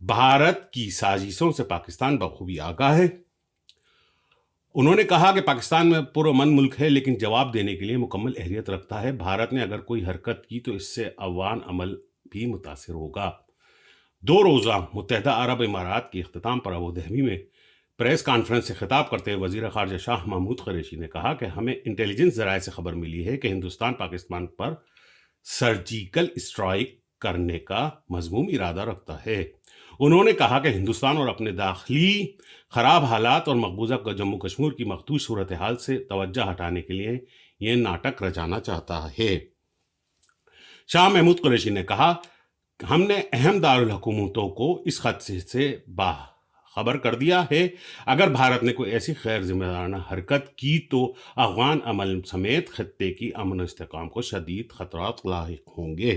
بھارت کی سازشوں سے پاکستان بخوبی آگاہ ہے۔ انہوں نے کہا کہ پاکستان میں پرامن ملک ہے لیکن جواب دینے کے لیے مکمل اہلیت رکھتا ہے۔ بھارت نے اگر کوئی حرکت کی تو اس سے افغان عمل بھی متاثر ہوگا۔ 2 روزہ متحدہ عرب امارات کے اختتام پر ابوظہبی میں پریس کانفرنس سے خطاب کرتے ہوئے وزیر خارجہ شاہ محمود قریشی نے کہا کہ ہمیں انٹیلیجنس ذرائع سے خبر ملی ہے کہ ہندوستان پاکستان پر سرجیکل اسٹرائیک کرنے کا مذموم ارادہ رکھتا ہے۔ انہوں نے کہا کہ ہندوستان اور اپنے داخلی خراب حالات اور مقبوضہ جموں کشمیر کی مخدوش صورتحال سے توجہ ہٹانے کے لیے یہ ناٹک رچانا چاہتا ہے۔ شاہ محمود قریشی نے کہا ہم نے اہم دارالحکومتوں کو اس خدشے سے باخبر کر دیا ہے۔ اگر بھارت نے کوئی ایسی غیر ذمہ دارانہ حرکت کی تو افغان عمل سمیت خطے کی امن و استحکام کو شدید خطرات لاحق ہوں گے۔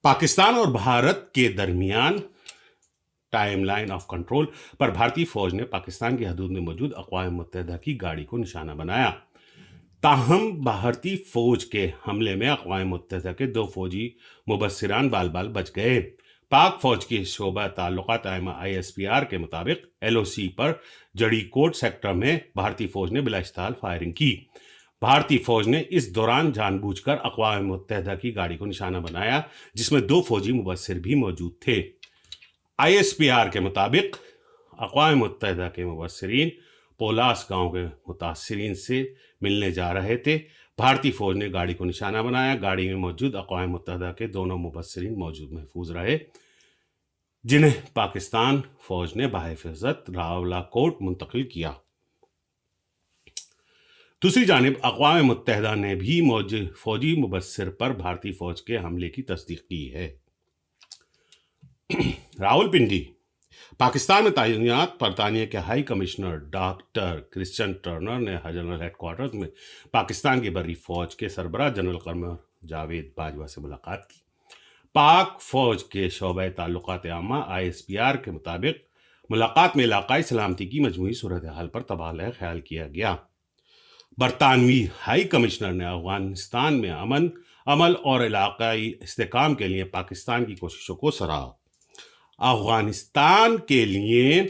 پاکستان اور بھارت کے درمیان ٹائم لائن آف کنٹرول پر بھارتی فوج نے پاکستان کی حدود میں موجود اقوام متحدہ کی گاڑی کو نشانہ بنایا، تاہم بھارتی فوج کے حملے میں اقوام متحدہ کے 2 فوجی مبصران بال بال بچ گئے۔ پاک فوج کی شعبہ تعلقات عامہ ISPR کے مطابق LOC پر جڑی کوٹ سیکٹر میں بھارتی فوج نے بلا اشتعال فائرنگ کی۔ بھارتی فوج نے اس دوران جان بوجھ کر اقوام متحدہ کی گاڑی کو نشانہ بنایا جس میں 2 فوجی مبصر بھی موجود تھے۔ ISPR کے مطابق اقوام متحدہ کے مبصرین پولاس گاؤں کے متاثرین سے ملنے جا رہے تھے۔ بھارتی فوج نے گاڑی کو نشانہ بنایا۔ گاڑی میں موجود اقوام متحدہ کے دونوں مبصرین محفوظ رہے، جنہیں پاکستان فوج نے بحفاظت راولاکوٹ منتقل کیا۔ دوسری جانب اقوام متحدہ نے بھی فوجی مبصر پر بھارتی فوج کے حملے کی تصدیق کی ہے۔ راولپنڈی، پاکستان میں تعینات برطانیہ کے high commissioner doctor Christian Turner نے جنرل ہیڈ کوارٹرز میں پاکستان کی بری فوج کے سربراہ جنرل قمر جاوید باجوہ سے ملاقات کی۔ پاک فوج کے شعبہ تعلقات عامہ ISPR کے مطابق ملاقات میں علاقائی سلامتی کی مجموعی صورتحال پر تبادلہ خیال کیا گیا۔ برطانوی ہائی کمشنر نے افغانستان میں امن اور علاقائی استحکام کے لیے پاکستان کی کوششوں کو سراہا۔ افغانستان کے لیے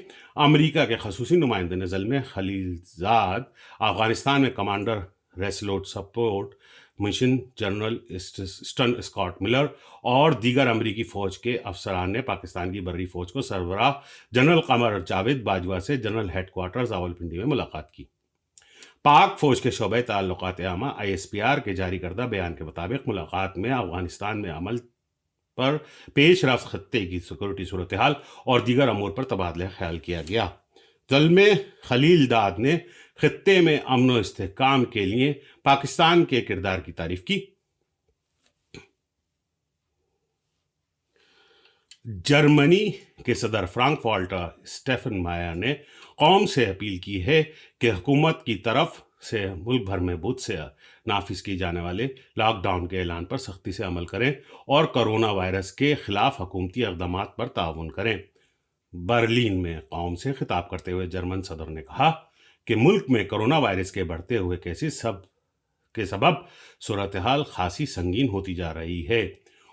امریکہ کے خصوصی نمائندے نزل میں خلیل زاد، افغانستان میں commander Resolute Support Mission General Austin Scott Miller اور دیگر امریکی فوج کے افسران نے پاکستان کی بری فوج کو سربراہ جنرل قمر جاوید باجوہ سے جنرل ہیڈ کوارٹرز راولپنڈی میں ملاقات کی۔ پاک فوج کے شعبہ تعلقات عامہ ISPR کے جاری کردہ بیان کے مطابق ملاقات میں افغانستان میں عمل پر پیش رفت، خطے کی سیکورٹی صورتحال اور دیگر امور پر تبادلہ خیال کیا گیا۔ زلمے خلیل داد نے خطے میں امن و استحکام کے لیے پاکستان کے کردار کی تعریف کی۔ جرمنی کے صدر فرانک والٹر اسٹیفن مائر نے قوم سے اپیل کی ہے کہ حکومت کی طرف سے ملک بھر میں بدھ سے نافذ کی جانے والے لاک ڈاؤن کے اعلان پر سختی سے عمل کریں اور کرونا وائرس کے خلاف حکومتی اقدامات پر تعاون کریں۔ برلن میں قوم سے خطاب کرتے ہوئے جرمن صدر نے کہا کہ ملک میں کرونا وائرس کے بڑھتے ہوئے کیسز کے سبب صورتحال خاصی سنگین ہوتی جا رہی ہے۔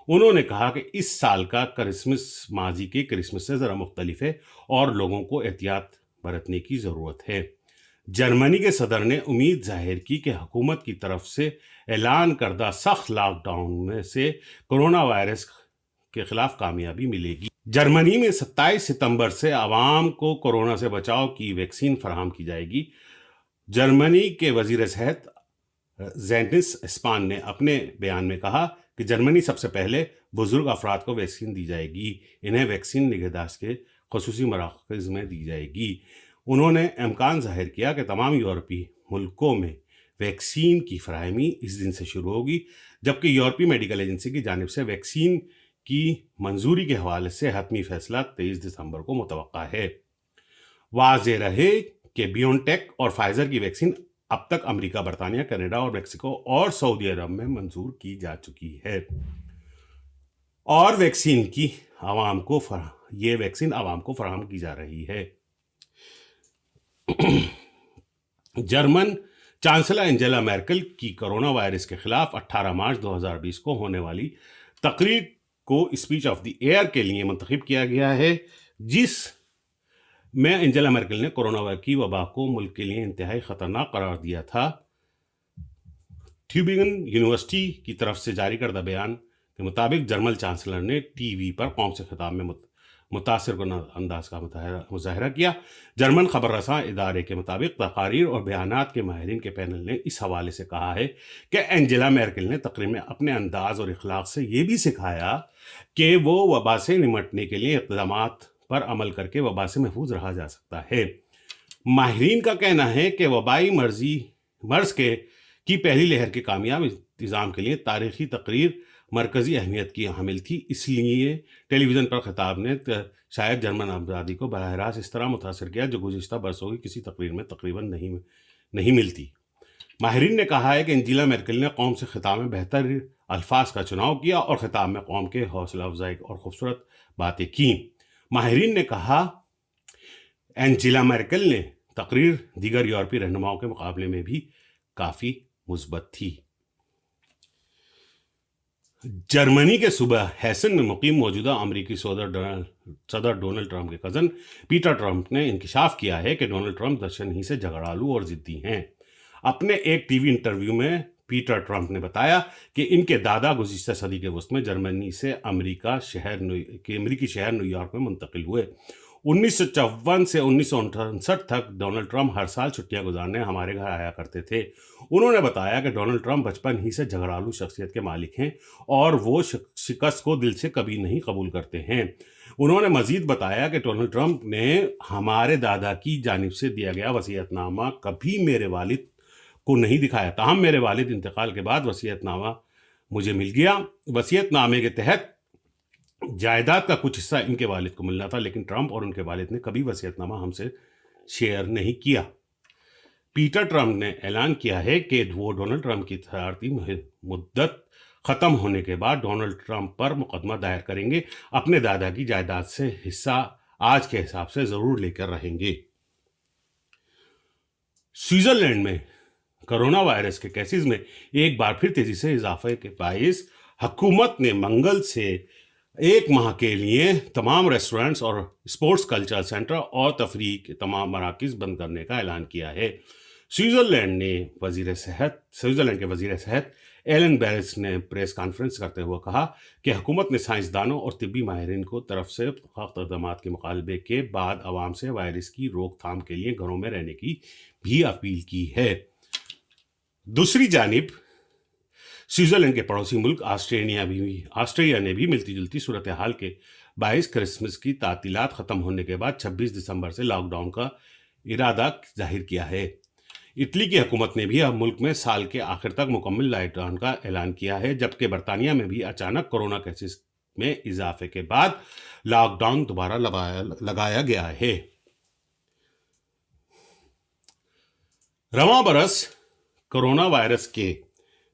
انہوں نے کہا کہ اس سال کا کرسمس ماضی کے کرسمس سے ذرا مختلف ہے اور لوگوں کو احتیاط برتنے کی ضرورت ہے۔ جرمنی کے صدر نے امید ظاہر کی کہ حکومت کی طرف سے اعلان کردہ سخت لاک ڈاؤن میں سے کرونا وائرس کے خلاف کامیابی ملے گی۔ جرمنی میں 27 ستمبر سے عوام کو کورونا سے بچاؤ کی ویکسین فراہم کی جائے گی۔ جرمنی کے وزیر صحت زینس اسپان نے اپنے بیان میں کہا کہ جرمنی سب سے پہلے بزرگ افراد کو ویکسین دی جائے گی۔ انہیں ویکسین نگہداشت کے خصوصی مراکز میں دی جائے گی۔ انہوں نے امکان ظاہر کیا کہ تمام یورپی ملکوں میں ویکسین کی فراہمی اس دن سے شروع ہوگی، جبکہ یورپی میڈیکل ایجنسی کی جانب سے ویکسین کی منظوری کے حوالے سے حتمی فیصلہ 23 دسمبر کو متوقع ہے۔ واضح رہے کہ بیون ٹیک اور فائزر کی ویکسین اب تک امریکہ، برطانیہ، کینیڈا اور میکسیکو اور سعودی عرب میں منظور کی جا چکی ہے اور یہ ویکسین عوام کو فراہم کی جا رہی ہے۔ جرمن چانسلر انجیلا میرکل کی کرونا وائرس کے خلاف 18 مارچ 2020 کو ہونے والی تقریب کو اسپیچ آف دی ایئر کے لیے منتخب کیا گیا ہے، جس میں انجیلا مرکل نے کورونا کی وبا کو ملک کے لیے انتہائی خطرناک قرار دیا تھا۔ ٹیوبینگن یونیورسٹی کی طرف سے جاری کردہ بیان کے مطابق جرمن چانسلر نے ٹی وی پر قوم سے خطاب میں متاثر کن انداز کا مظاہرہ کیا۔ جرمن خبر رساں ادارے کے مطابق تقاریر اور بیانات کے ماہرین کے پینل نے اس حوالے سے کہا ہے کہ انجیلا میرکل نے تقریر میں اپنے انداز اور اخلاق سے یہ بھی سکھایا کہ وہ وبا سے نمٹنے کے لیے اقدامات پر عمل کر کے وبا سے محفوظ رہا جا سکتا ہے۔ ماہرین کا کہنا ہے کہ وبائی مرض کی پہلی لہر کے کامیاب انتظام کے لیے تاریخی تقریر مرکزی اہمیت کی حامل تھی، اس لیے ٹیلی ویژن پر خطاب نے شاید جرمن آبادی کو براہ راست اس طرح متاثر کیا جو گزشتہ برسوں کی کسی تقریر میں تقریباً نہیں ملتی۔ ماہرین نے کہا ہے کہ انجیلا میرکل نے قوم سے خطاب میں بہتر الفاظ کا چناؤ کیا اور خطاب میں قوم کے حوصلہ افزائی اور خوبصورت باتیں کیں۔ ماہرین نے کہا انجیلا میرکل نے تقریر دیگر یورپی رہنماؤں کے مقابلے میں بھی کافی مثبت تھی۔ جرمنی کے صوبہ ہیسن میں مقیم موجودہ امریکی صدر ڈونلڈ ٹرمپ کے کزن پیٹر ٹرمپ نے انکشاف کیا ہے کہ ڈونلڈ ٹرمپ درشن ہی سے جھگڑالو اور ضدی ہیں۔ اپنے ایک ٹی وی انٹرویو میں پیٹر ٹرمپ نے بتایا کہ ان کے دادا گزشتہ صدی کے وسط میں جرمنی سے امریکی شہر نیو یارک میں منتقل ہوئے۔ 1954 سے 1959 تک ڈونلڈ ٹرمپ ہر سال چھٹیاں گزارنے ہمارے گھر آیا کرتے تھے۔ انہوں نے بتایا کہ ڈونلڈ ٹرمپ بچپن ہی سے جھگڑالو شخصیت کے مالک ہیں اور وہ شکست کو دل سے کبھی نہیں قبول کرتے ہیں۔ انہوں نے مزید بتایا کہ ڈونلڈ ٹرمپ نے ہمارے دادا کی جانب سے دیا گیا وصیت نامہ کبھی میرے والد کو نہیں دکھایا، تاہم میرے والد انتقال کے بعد وصیت نامہ مجھے مل گیا۔ وصیت نامے کے تحت جائیداد کا کچھ حصہ ان کے والد کو ملنا تھا، لیکن ٹرمپ اور ان کے والد نے کبھی وصیت نامہ ہم سے شیئر نہیں کیا۔ پیٹر ٹرمپ نے اعلان کیا ہے کہ وہ ڈونلڈ ٹرمپ کی صدارتی مدت ختم ہونے کے بعد ڈونلڈ ٹرمپ پر مقدمہ دائر کریں گے، اپنے دادا کی جائیداد سے حصہ آج کے حساب سے ضرور لے کر رہیں گے۔ سوئٹزرلینڈ میں کرونا وائرس کے کیسز میں ایک بار پھر تیزی سے اضافے کے باعث حکومت نے منگل سے ایک ماہ کے لیے تمام ریسٹورینٹس اور اسپورٹس کلچر سینٹر اور تفریح کے تمام مراکز بند کرنے کا اعلان کیا ہے۔ سوئٹزرلینڈ کے وزیر صحت ایلن بیرس نے پریس کانفرنس کرتے ہوئے کہا کہ حکومت نے سائنسدانوں اور طبی ماہرین کو طرف سے سخت اقدامات کے مطالبے کے بعد عوام سے وائرس کی روک تھام کے لیے گھروں میں رہنے کی بھی اپیل کی ہے۔ دوسری جانب سوئٹزرلینڈ کے پڑوسی ملک آسٹریلیا نے بھی ملتی جلتی صورتحال کے باعث کرسمس کی تعطیلات ختم ہونے کے بعد 26 دسمبر سے لاک ڈاؤن کا ارادہ ظاہر کیا ہے۔ اٹلی کی حکومت نے بھی اب ملک میں سال کے آخر تک مکمل لاک ڈاؤن کا اعلان کیا ہے، جبکہ برطانیہ میں بھی اچانک کورونا کیسز میں اضافے کے بعد لاک ڈاؤن دوبارہ لگایا گیا ہے۔ رواں برس کورونا وائرس کے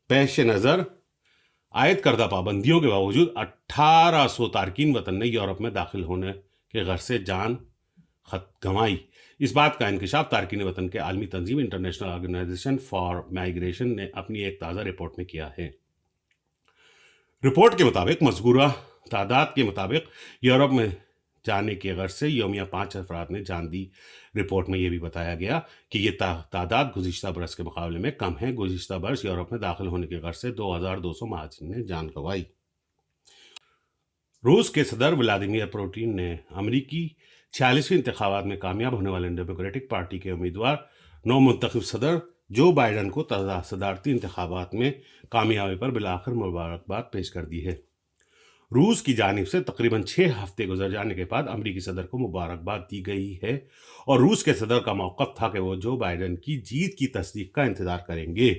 پیش نظر عائد کردہ پابندیوں کے باوجود 1800 تارکین وطن نے یورپ میں داخل ہونے کے غرض سے جان گنوائی۔ اس بات کا انکشاف تارکین وطن کے عالمی تنظیم انٹرنیشنل آرگنائزیشن فار مائیگریشن نے اپنی ایک تازہ رپورٹ میں کیا ہے۔ رپورٹ کے مطابق مذکورہ تعداد کے مطابق یورپ میں جانے کے غرض سے یومیہ 5 افراد نے جان دی۔ رپورٹ میں یہ بھی بتایا گیا کہ یہ تعداد گزشتہ برس کے مقابلے میں کم ہے۔ گزشتہ برس یورپ میں داخل ہونے کے غرض سے 2200 مہاجرین نے جان گنوائی۔ روس کے صدر ولادیمیر پوٹن نے امریکی 46ویں انتخابات میں کامیاب ہونے والے ڈیموکریٹک پارٹی کے امیدوار نو منتخب صدر جو بائیڈن کو صدارتی انتخابات میں کامیابی پر بالآخر مبارکباد پیش کر دی ہے۔ روس کی جانب سے تقریباً 6 ہفتے گزر جانے کے بعد امریکی صدر کو مبارکباد دی گئی ہے اور روس کے صدر کا موقف تھا کہ وہ جو بائیڈن کی جیت کی تصدیق کا انتظار کریں گے۔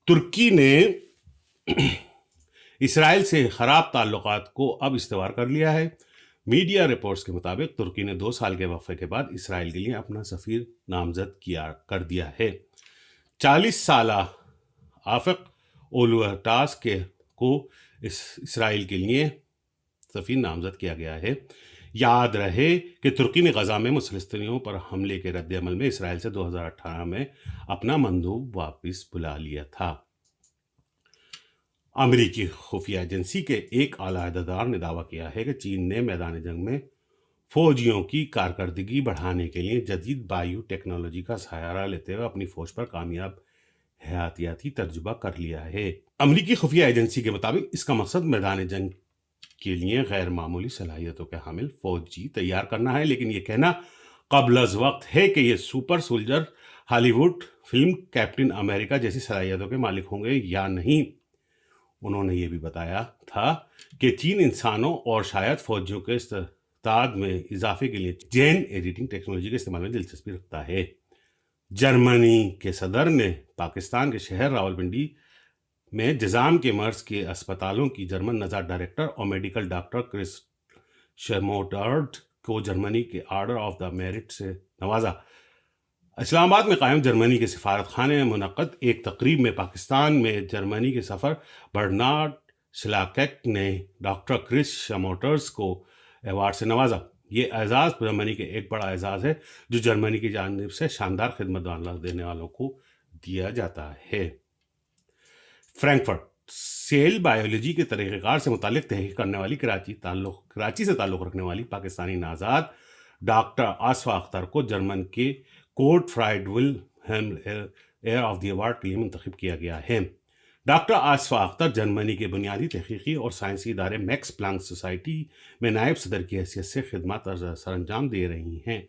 ترکی نے اسرائیل سے خراب تعلقات کو اب استوار کر لیا ہے۔ میڈیا رپورٹس کے مطابق ترکی نے 2 سال کے وقفے کے بعد اسرائیل کے لیے اپنا سفیر نامزد کر دیا ہے۔ 40 سالہ آفق اولوٹاس کو اسرائیل کے لیے سفیر نامزد کیا گیا ہے۔ یاد رہے کہ ترکی نے غزہ میں فلسطینیوں پر حملے کے رد عمل میں اسرائیل سے 2018 میں اپنا مندوب واپس بلا لیا تھا۔ امریکی خفیہ ایجنسی کے ایک اعلیٰ عہدیدار نے دعویٰ کیا ہے کہ چین نے میدان جنگ میں فوجیوں کی کارکردگی بڑھانے کے لیے جدید بایو ٹیکنالوجی کا سہارا لیتے ہوئے اپنی فوج پر کامیاب حیاتیاتی تجربہ کر لیا ہے۔ امریکی خفیہ ایجنسی کے مطابق اس کا مقصد میدان جنگ کے لیے غیر معمولی صلاحیتوں کے حامل فوجی تیار کرنا ہے، لیکن یہ کہنا قبل از وقت ہے کہ یہ سپر سولجر ہالی ووڈ فلم کیپٹن امریکہ جیسی صلاحیتوں کے مالک ہوں گے یا نہیں۔ انہوں نے یہ بھی بتایا تھا کہ چین انسانوں اور شاید فوجیوں کے استعداد میں اضافے کے لیے جین ایڈیٹنگ ٹیکنالوجی کے استعمال میں دلچسپی رکھتا ہے۔ جرمنی کے صدر نے پاکستان کے شہر راولپنڈی میں جزام کے مرض کے اسپتالوں کی جرمن نژاد ڈائریکٹر اور میڈیکل ڈاکٹر کرس شرموٹرڈ کو جرمنی کے آرڈر آف دا میرٹ سے نوازا۔ اسلام آباد میں قائم جرمنی کے سفارت خانے میں منعقد ایک تقریب میں پاکستان میں جرمنی کے سفیر برنارڈ شلاکیک نے ڈاکٹر کرس شموٹرز کو ایوارڈ سے نوازا۔ یہ اعزاز جرمنی کے ایک بڑا اعزاز ہے جو جرمنی کی جانب سے شاندار خدمت دینے والوں کو دیا جاتا ہے۔ فرینکفرٹ سیل بایولوجی کے طریقہ کار سے متعلق تحقیق کرنے والی کراچی سے تعلق رکھنے والی پاکستانی نژاد ڈاکٹر آصفہ اختر کو جرمن کے Gottfried Wilhelm year of the award کے لیے منتخب کیا گیا ہے۔ ڈاکٹر آصفہ اختر جرمنی کے بنیادی تحقیقی اور سائنسی ادارے میکس پلانک سوسائٹی میں نائب صدر کی حیثیت سے خدمات سر انجام دے رہی ہیں۔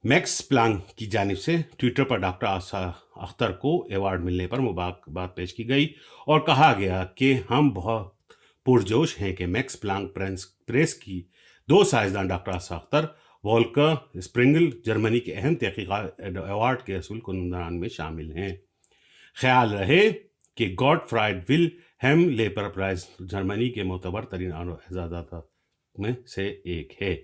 میکس پلانک کی جانب سے ٹویٹر پر ڈاکٹر آصفہ اختر کو ایوارڈ ملنے پر مبارکباد پیش کی گئی اور کہا گیا کہ ہم بہت پرجوش ہیں کہ میکس پلانک پریس کی دو سائنسدان ڈاکٹر آصفہ اختر وولکر اسپرنگل جرمنی کے اہم تحقیقات ایوارڈ کے اصول کنندگان میں شامل ہیں۔ خیال رہے کہ گاٹ فرائڈ ول ہیم لیبر پرائز جرمنی کے معتبر ترین اعزازات میں سے ایک ہے۔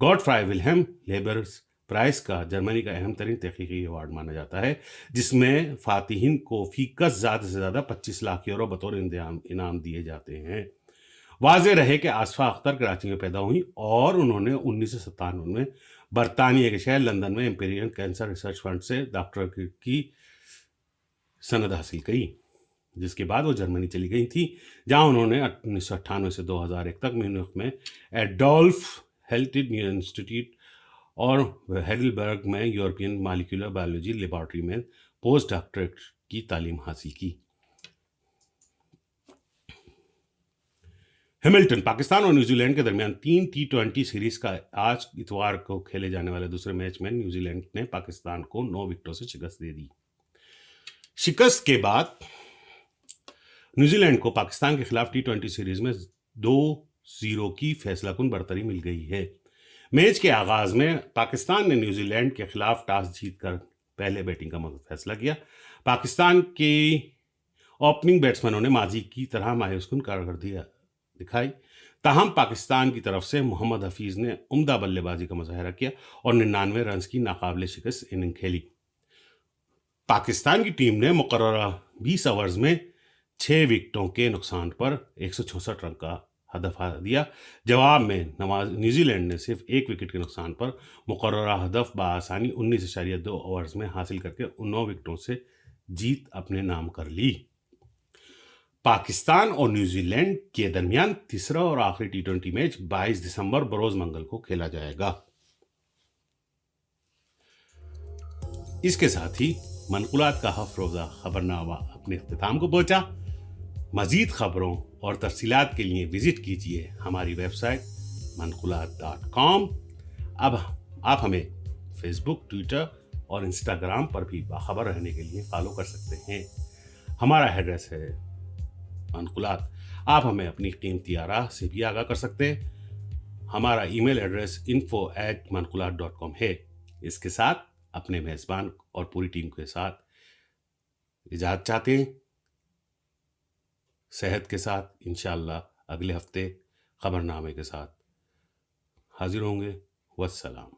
گاٹ فرائڈ ول ہیم لیبر پرائز کا جرمنی کا اہم ترین تحقیقی ایوارڈ مانا جاتا ہے، جس میں فاتحین کو فی کس زیادہ سے زیادہ 25 لاکھ یورو بطور انعام دیے جاتے ہیں۔ واضح رہے کہ آصفہ اختر کراچی میں پیدا ہوئی اور انہوں نے 1997 میں برطانیہ کے شہر لندن میں امپیریل کینسر ریسرچ فنڈ سے ڈاکٹریٹ کی سند حاصل کی، جس کے بعد وہ جرمنی چلی گئی تھی، جہاں انہوں نے 1998 سے 2001 تک میونخ میں ایڈولف ہیلٹڈ انسٹیٹیوٹ اور ہیڈلبرگ میں یورپین مالیکولر بایولوجی لیبارٹری میں پوسٹ ڈاکٹریٹ کی تعلیم حاصل کی۔ ہیملٹن پاکستان اور نیوزی لینڈ کے درمیان 3 T20 سیریز کا آج اتوار کو کھیلے جانے والے دوسرے میچ میں نیوزی لینڈ نے پاکستان کو 9 وکٹوں سے شکست دے دی۔ شکست کے بعد نیوزی لینڈ کو پاکستان کے خلاف T20 سیریز میں 2-0 کی فیصلہ کن برتری مل گئی ہے۔ میچ کے آغاز میں پاکستان نے نیوزی لینڈ کے خلاف ٹاس جیت کر پہلے بیٹنگ کا فیصلہ کیا۔ پاکستان کے اوپننگ بیٹسمینوں نے ماضی کی طرح مایوس کن کارکردگی دکھائی، تاہم پاکستان کی طرف سے محمد حفیظ نے عمدہ بلے بازی کا مظاہرہ کیا اور 99 رنز کی ناقابل شکست اننگ کھیلی۔ پاکستان کی ٹیم نے مقررہ 20 اوورز میں 6 وکٹوں کے نقصان پر 166 رن کا ہدف دیا۔ جواب میں نیوزی لینڈ نے صرف 1 وکٹ کے نقصان پر مقررہ ہدف بآسانی 19.2 اوورز میں حاصل کر کے 9 وکٹوں سے جیت اپنے نام کر لی۔ پاکستان اور نیوزی لینڈ کے درمیان تیسرا اور آخری T20 میچ 22 دسمبر بروز منگل کو کھیلا جائے گا۔ اس کے ساتھ ہی منقولات کا ہفتہ روزہ خبرنامہ اپنے اختتام کو پہنچا۔ مزید خبروں اور تفصیلات کے لیے وزٹ کیجیے ہماری ویب سائٹ manqulat.com۔ اب آپ ہمیں فیس بک، ٹویٹر اور انسٹاگرام پر بھی باخبر رہنے کے لیے فالو کر سکتے ہیں۔ ہمارا ایڈریس ہے منقولات۔ آپ ہمیں اپنی قیمتی آراء سے بھی آگاہ کر سکتے ہیں۔ ہمارا ای میل ایڈریس info@manqulat.com ہے۔ اس کے ساتھ اپنے میزبان اور پوری ٹیم کے ساتھ اجازت چاہتے ہیں۔ صحت کے ساتھ انشاءاللہ اگلے ہفتے خبرنامے کے ساتھ حاضر ہوں گے۔ والسلام۔